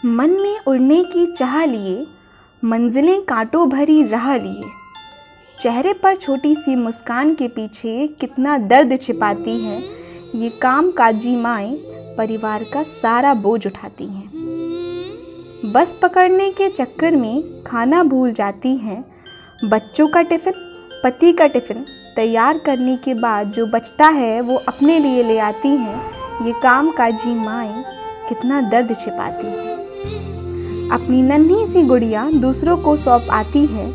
मन में उड़ने की चाह लिए, मंजिलें कांटों भरी राह लिए। चेहरे पर छोटी सी मुस्कान के पीछे कितना दर्द छिपाती है। ये काम काजी माएँ परिवार का सारा बोझ उठाती हैं। बस पकड़ने के चक्कर में खाना भूल जाती हैं। बच्चों का टिफ़िन, पति का टिफ़िन तैयार करने के बाद जो बचता है वो अपने लिए ले आती हैं। ये काम काजी माएँ कितना दर्द छिपाती हैं। अपनी नन्ही सी गुड़िया दूसरों को सौंप आती है।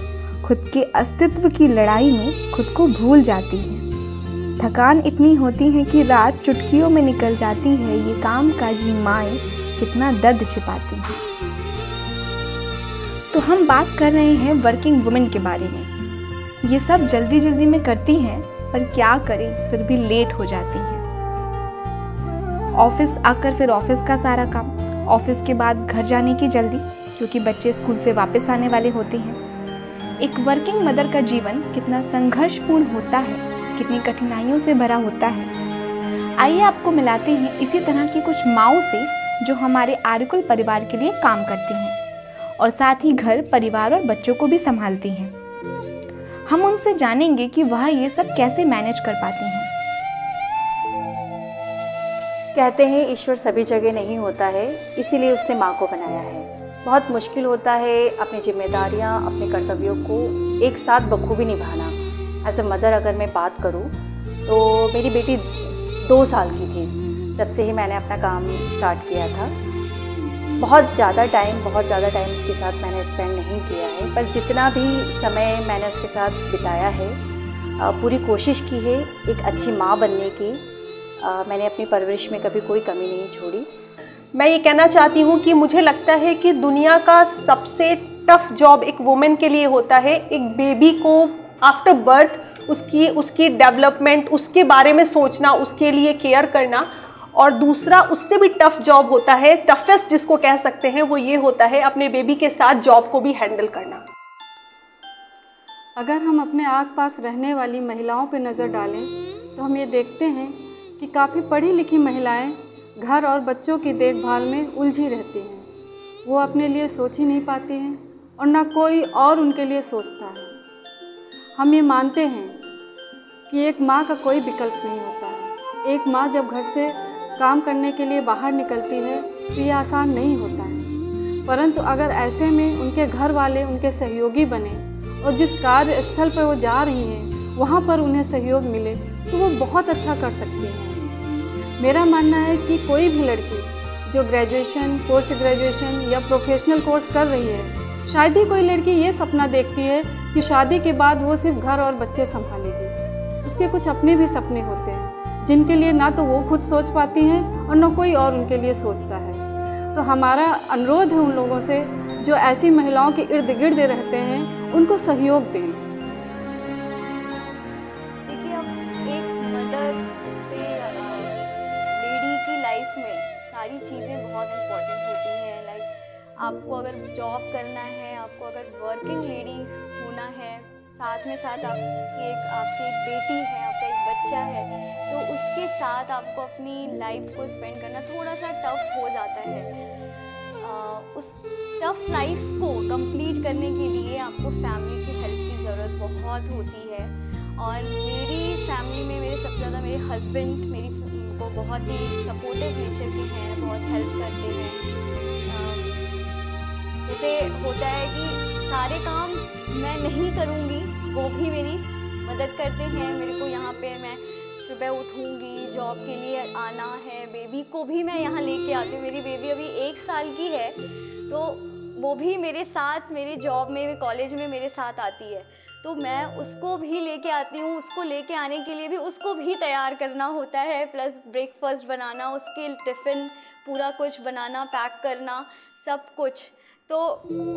खुद के अस्तित्व की लड़ाई में खुद को भूल जाती है। थकान इतनी होती है कि रात चुटकियों में निकल जाती है। ये काम काजी माएँ कितना दर्द छिपाती हैं। तो हम बात कर रहे हैं वर्किंग वुमेन के बारे में। ये सब जल्दी जल्दी में करती हैं, पर क्या करें, फिर भी लेट हो जाती हैं। ऑफिस आकर फिर ऑफिस का सारा काम, ऑफिस के बाद घर जाने की जल्दी, क्योंकि बच्चे स्कूल से वापस आने वाले होते हैं। एक वर्किंग मदर का जीवन कितना संघर्षपूर्ण होता है, कितनी कठिनाइयों से भरा होता है। आइए आपको मिलाते हैं इसी तरह की कुछ माँओं से जो हमारे आर्यकुल परिवार के लिए काम करती हैं और साथ ही घर, परिवार और बच्चों को भी संभालती हैं। हम उनसे जानेंगे कि वह ये सब कैसे मैनेज कर पाती हैं। कहते हैं ईश्वर सभी जगह नहीं होता है, इसीलिए उसने माँ को बनाया है। बहुत मुश्किल होता है अपनी जिम्मेदारियाँ, अपने कर्तव्यों को एक साथ बखूबी निभाना। एज अ मदर अगर मैं बात करूँ तो मेरी बेटी 2 साल की थी जब से ही मैंने अपना काम स्टार्ट किया था। बहुत ज़्यादा टाइम उसके साथ मैंने स्पेंड नहीं किया है, पर जितना भी समय मैंने उसके साथ बिताया है, पूरी कोशिश की है एक अच्छी माँ बनने की। मैंने अपनी परवरिश में कभी कोई कमी नहीं छोड़ी। मैं ये कहना चाहती हूँ कि मुझे लगता है कि दुनिया का सबसे टफ जॉब एक वुमेन के लिए होता है एक बेबी को आफ्टर बर्थ उसकी डेवलपमेंट, उसके बारे में सोचना, उसके लिए केयर करना। और दूसरा उससे भी टफ जॉब होता है, टफेस्ट जिसको कह सकते हैं, वो ये होता है अपने बेबी के साथ जॉब को भी हैंडल करना। अगर हम अपने आसपास रहने वाली महिलाओं पर नज़र डालें तो हम ये देखते हैं कि काफ़ी पढ़ी लिखी महिलाएं घर और बच्चों की देखभाल में उलझी रहती हैं। वो अपने लिए सोच ही नहीं पाती हैं और ना कोई और उनके लिए सोचता है। हम ये मानते हैं कि एक माँ का कोई विकल्प नहीं होता है। एक माँ जब घर से काम करने के लिए बाहर निकलती है तो ये आसान नहीं होता है, परंतु अगर ऐसे में उनके घर वाले उनके सहयोगी बने और जिस कार्य स्थल पर वो जा रही हैं वहाँ पर उन्हें सहयोग मिले तो वो बहुत अच्छा कर सकती हैं। मेरा मानना है कि कोई भी लड़की जो ग्रेजुएशन, पोस्ट ग्रेजुएशन या प्रोफेशनल कोर्स कर रही है, शायद ही कोई लड़की ये सपना देखती है कि शादी के बाद वो सिर्फ घर और बच्चे संभालेगी। उसके कुछ अपने भी सपने होते हैं जिनके लिए ना तो वो खुद सोच पाती हैं और ना कोई और उनके लिए सोचता है। तो हमारा अनुरोध है उन लोगों से जो ऐसी महिलाओं के इर्द गिर्द रहते हैं, उनको सहयोग दें। देखिए, अब एक मदर से लेडी की लाइफ में सारी चीज़ें बहुत इम्पोर्टेंट होती हैं। लाइक आपको अगर जॉब करना है, आपको अगर वर्किंग लेडी होना है, साथ में साथ आपकी एक बेटी है, आपका एक बच्चा है, तो उसके साथ आपको अपनी लाइफ को स्पेंड करना थोड़ा सा टफ हो जाता है। उस टफ लाइफ को कंप्लीट करने के लिए आपको फैमिली की हेल्प की ज़रूरत बहुत होती है। और मेरी फैमिली में मेरे सबसे ज़्यादा मेरे हस्बैंड मेरी को बहुत ही सपोर्टिव नेचर के हैं, बहुत हेल्प करते हैं। जैसे होता है कि सारे काम मैं नहीं करूँगी, वो भी मेरी मदद करते हैं। मेरे को यहाँ पे मैं सुबह उठूँगी, जॉब के लिए आना है, बेबी को भी मैं यहाँ लेके आती हूँ। मेरी बेबी अभी 1 साल की है, तो वो भी मेरे साथ मेरे जॉब में, कॉलेज में मेरे साथ आती है, तो मैं उसको भी लेके आती हूँ। उसको लेके आने के लिए भी उसको भी तैयार करना होता है, प्लस ब्रेकफास्ट बनाना, उसके टिफ़िन पूरा कुछ बनाना, पैक करना, सब कुछ। तो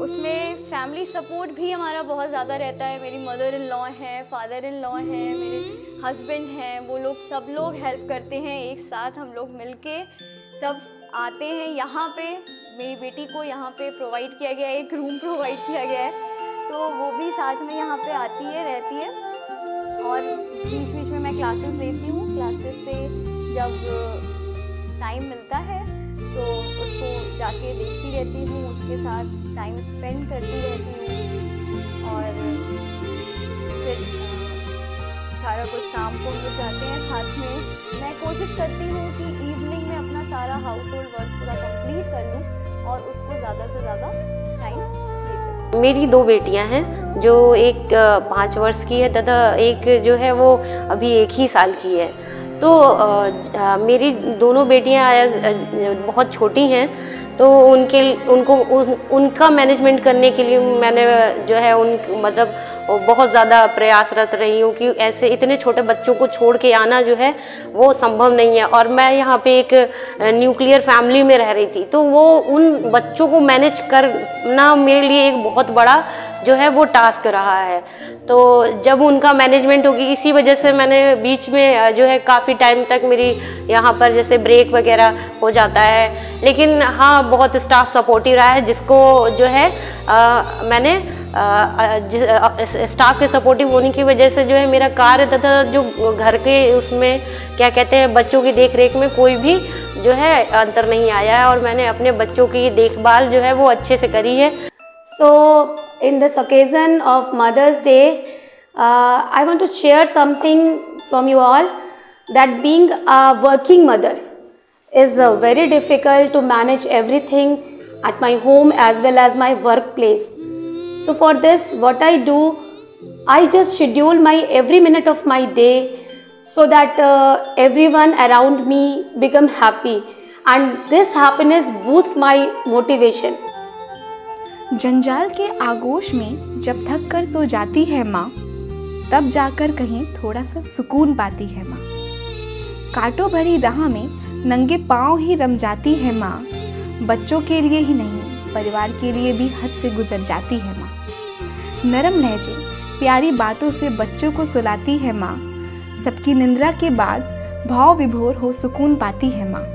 उसमें फैमिली सपोर्ट भी हमारा बहुत ज़्यादा रहता है। मेरी मदर इन लॉ है, फादर इन लॉ है, मेरे हस्बैंड हैं, वो लोग सब लोग हेल्प करते हैं। एक साथ हम लोग मिलके सब आते हैं यहाँ पे। मेरी बेटी को यहाँ पे प्रोवाइड किया गया है, एक रूम प्रोवाइड किया गया है, तो वो भी साथ में यहाँ पे आती है, रहती है। और बीच बीच में मैं क्लासेस लेती हूँ। क्लासेस से जब टाइम मिलता है तो उसको जाके देखती रहती हूँ, उसके साथ टाइम स्पेंड करती रहती हूँ और फिर सारा कुछ शाम को हम लोग जाते हैं साथ में। मैं कोशिश करती हूँ कि इवनिंग में अपना सारा हाउस होल्ड वर्क पूरा कंप्लीट कर लूँ और उसको ज़्यादा से ज़्यादा टाइम दे सकूँ। मेरी 2 बेटियां हैं, जो एक 5 वर्ष की है तथा एक जो है वो अभी 1 ही साल की है। तो मेरी दोनों बेटियां बहुत छोटी हैं, तो उनका मैनेजमेंट करने के लिए मैंने जो है मतलब बहुत ज़्यादा प्रयासरत रही हूँ कि ऐसे इतने छोटे बच्चों को छोड़ के आना जो है वो संभव नहीं है। और मैं यहाँ पे एक न्यूक्लियर फैमिली में रह रही थी, तो वो उन बच्चों को मैनेज करना मेरे लिए एक बहुत बड़ा जो है वो टास्क रहा है। तो जब उनका मैनेजमेंट होगी, इसी वजह से मैंने बीच में जो है काफ़ी टाइम तक मेरी यहाँ पर जैसे ब्रेक वगैरह हो जाता है, लेकिन हाँ बहुत स्टाफ सपोर्टिव रहा है, जिसको जो है मैंने स्टाफ के सपोर्टिव होने की वजह से जो है मेरा कार्य तथा जो घर के उसमें क्या कहते हैं बच्चों की देखरेख में कोई भी जो है अंतर नहीं आया है और मैंने अपने बच्चों की देखभाल जो है वो अच्छे से करी है। So in this occasion of Mother's Day, I want to share something from you all, that being a working mother is very difficult to manage everything at my home as well as my workplace. So for this, what I do, I just schedule my every minute of my day so that everyone around me become happy, and this happiness boosts my motivation. जंजाल के आगोश में जब थक कर सो जाती है माँ, तब जाकर कहीं थोड़ा सा सुकून पाती है माँ। कांटों भरी राह में नंगे पाँव ही रम जाती है माँ, बच्चों के लिए ही नहीं परिवार के लिए भी हद से गुजर जाती है माँ। नरम लहजे प्यारी बातों से बच्चों को सुलाती है माँ, सबकी निंद्रा के बाद भाव विभोर हो सुकून पाती है माँ।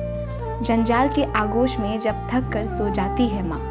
जंजाल के आगोश में जब थक कर सो जाती है माँ।